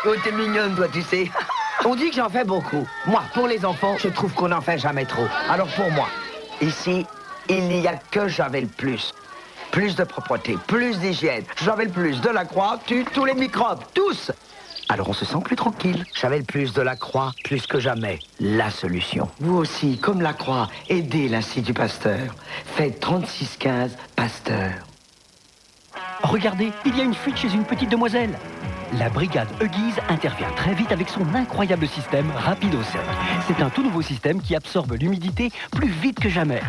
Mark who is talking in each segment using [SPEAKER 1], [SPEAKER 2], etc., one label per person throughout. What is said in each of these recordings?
[SPEAKER 1] Oh, t'es mignonne, toi, tu sais. On dit que j'en fais beaucoup. Moi, pour les enfants, je trouve qu'on n'en fait jamais trop. Alors pour moi, ici, il n'y a que j'avais le plus. Plus de propreté, plus d'hygiène. J'avais le plus de la croix, tue tous les microbes, tous. Alors on se sent plus tranquille. J'avais le plus de la croix, plus que jamais. La solution. Vous aussi, comme la croix, aidez l'Institut Pasteur. Faites 3615 Pasteur.
[SPEAKER 2] Regardez, il y a une fuite chez une petite demoiselle. La brigade Huggies intervient très vite avec son incroyable système Rapido Sec. C'est un tout nouveau système qui absorbe l'humidité plus vite que jamais.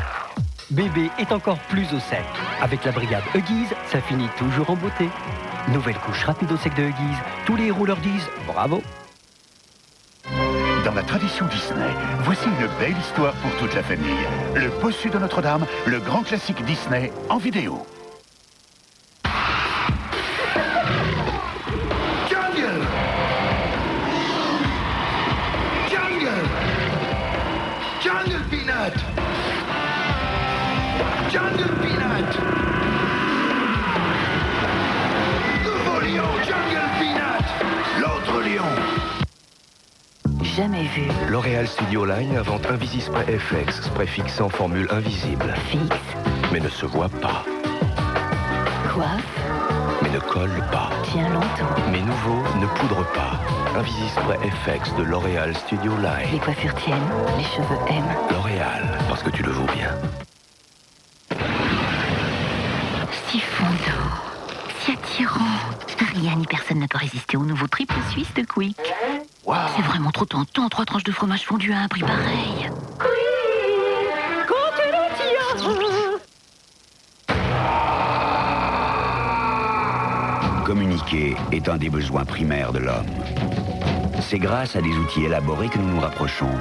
[SPEAKER 2] Bébé est encore plus au sec. Avec la brigade Huggies, ça finit toujours en beauté. Nouvelle couche Rapido Sec de Huggies. Tous les héros leur disent bravo.
[SPEAKER 3] Dans la tradition Disney, voici une belle histoire pour toute la famille. Le Bossu de Notre-Dame, le grand classique Disney en vidéo.
[SPEAKER 1] Jungle! Jungle! Jungle Peanut! Jungle Peanut! Nouveau lion, Jungle Peanut! L'autre lion!
[SPEAKER 4] Jamais vu.
[SPEAKER 5] L'Oréal Studio Line invente Invisispray FX, spray fixant formule invisible.
[SPEAKER 4] Fixe.
[SPEAKER 5] Mais ne se voit pas.
[SPEAKER 4] Coiffe.
[SPEAKER 5] Mais ne colle pas.
[SPEAKER 4] Tient longtemps.
[SPEAKER 5] Mais nouveau, ne poudre pas. Invisispray FX de L'Oréal Studio
[SPEAKER 4] Les
[SPEAKER 5] Line.
[SPEAKER 4] coiffures tiennent. Les cheveux aiment.
[SPEAKER 5] L'Oréal, parce que tu le vaux bien.
[SPEAKER 4] Si fondant. Si attirant. Rien ni personne ne peut résister au nouveau triple suisse de Quick.
[SPEAKER 5] Wow.
[SPEAKER 4] C'est vraiment trop tentant. 3 tranches de fromage fondu à un prix pareil.
[SPEAKER 6] Communiquer est un des besoins primaires de l'homme. C'est grâce à des outils élaborés que nous nous rapprochons,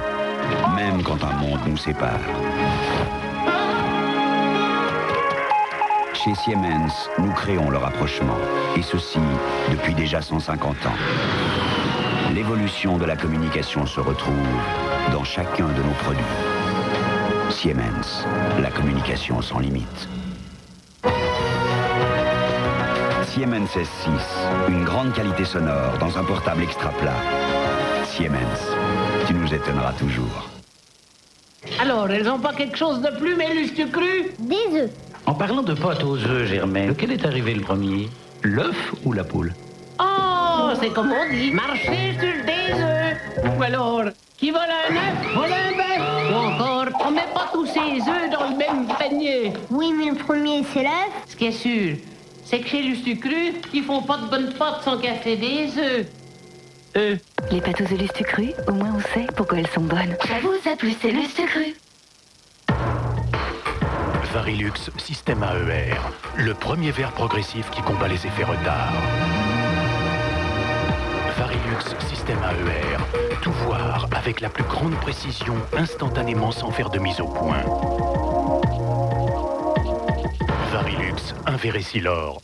[SPEAKER 6] même quand un monde nous sépare. Chez Siemens, nous créons le rapprochement, et ceci depuis déjà 150 ans. L'évolution de la communication se retrouve dans chacun de nos produits. Siemens, la communication sans limite. Siemens S6, une grande qualité sonore dans un portable extra plat. Siemens, tu nous étonneras toujours.
[SPEAKER 7] Alors, elles ont pas quelque chose de plus, Mélus, tu cru?
[SPEAKER 8] Des œufs.
[SPEAKER 9] En parlant de pâte aux œufs, Germain, lequel est arrivé le premier? L'œuf ou la poule?
[SPEAKER 7] Oh, c'est comme on dit, marcher sur des œufs. Ou alors, qui vole un œuf, vole un bœuf. Ou encore, on met pas tous ces œufs dans le même panier.
[SPEAKER 8] Oui, mais le premier, c'est l'œuf.
[SPEAKER 7] Ce qui est sûr, c'est que chez Lustucru, ils font pas de bonnes pâtes sans casser des œufs.
[SPEAKER 4] Les pâtes aux œufs Lustucru, au moins on sait pourquoi elles sont bonnes. Ça vous a plu, c'est Lustucru.
[SPEAKER 3] Varilux Système AER, le premier verre progressif qui combat les effets retard. Varilux Système AER, tout voir avec la plus grande précision, instantanément sans faire de mise au point. Varilux, un Vérésilor.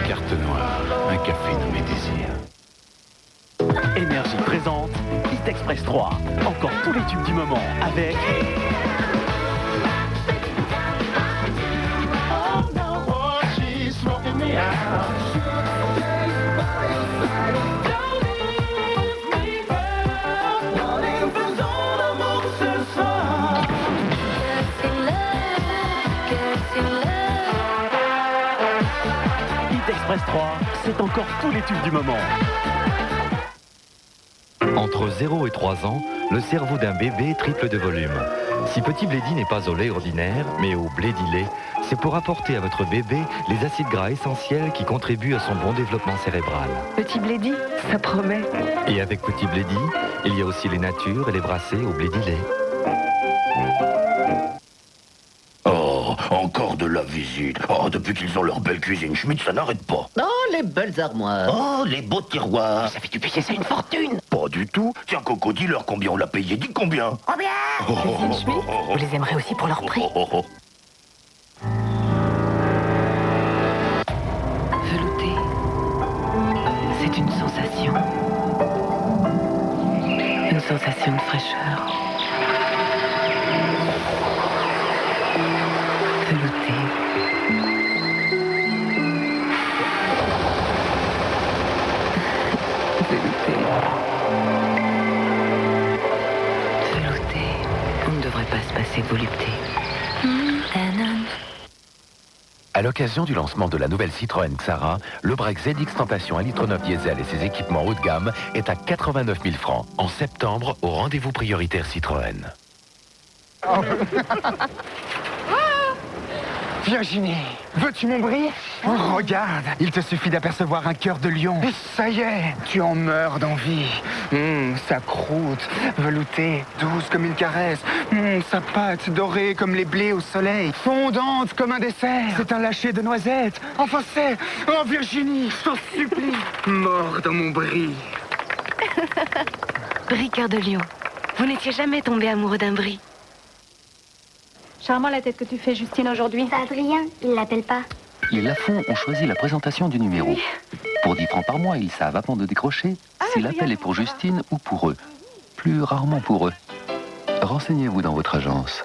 [SPEAKER 5] Carte noire, un café nommé Désir.
[SPEAKER 2] Énergie présente Hit Express 3. Encore tous les tubes du moment avec... Hit Express 3, c'est encore tous les tubes du moment.
[SPEAKER 10] Entre 0 et 3 ans, le cerveau d'un bébé triple de volume. Si Petit Blédi n'est pas au lait ordinaire, mais au Blédi-lait, c'est pour apporter à votre bébé les acides gras essentiels qui contribuent à son bon développement cérébral.
[SPEAKER 4] Petit Blédi, ça promet.
[SPEAKER 10] Et avec Petit Blédi, il y a aussi les natures et les brassés au Blédi-lait.
[SPEAKER 11] Oh, encore de la visite. Oh, depuis qu'ils ont leur belle cuisine Schmitt, ça n'arrête pas.
[SPEAKER 1] Oh, les belles armoires.
[SPEAKER 11] Oh, les beaux tiroirs.
[SPEAKER 1] Ça fait-tu payer ça une fortune?
[SPEAKER 11] Pas du tout. Tiens, Coco, dis-leur combien on l'a payé. Dis combien.
[SPEAKER 1] Combien?
[SPEAKER 4] Cuisine Schmitt, vous les aimerez aussi pour leur prix. Velouté, c'est une sensation. Une sensation de fraîcheur.
[SPEAKER 12] volupté.
[SPEAKER 13] À l'occasion du lancement de la nouvelle Citroën Xara, le break ZX Tentation 1,9 litre diesel et ses équipements haut de gamme est à 89 000 francs. En septembre, au rendez-vous prioritaire Citroën.
[SPEAKER 14] Virginie, veux-tu mon brie? Oh, regarde, il te suffit d'apercevoir un cœur de lion. Et ça y est, tu en meurs d'envie. Sa croûte, veloutée, douce comme une caresse. Sa pâte, dorée comme les blés au soleil. Fondante comme un dessert. C'est un lâcher de noisettes. Enfin c'est... Oh Virginie, je t'en supplie. Mort dans mon brie.
[SPEAKER 15] Brie cœur de lion. Vous n'étiez jamais tombé amoureux d'un brie.
[SPEAKER 16] Charmant la tête que tu fais, Justine, aujourd'hui.
[SPEAKER 8] C'est Adrien, il l'appelle pas.
[SPEAKER 17] Les Lafont ont choisi la présentation du numéro. Pour 10 francs par mois, ils savent avant de décrocher si l'appel est pour Justine ou pour eux. Plus rarement pour eux. Renseignez-vous dans votre agence.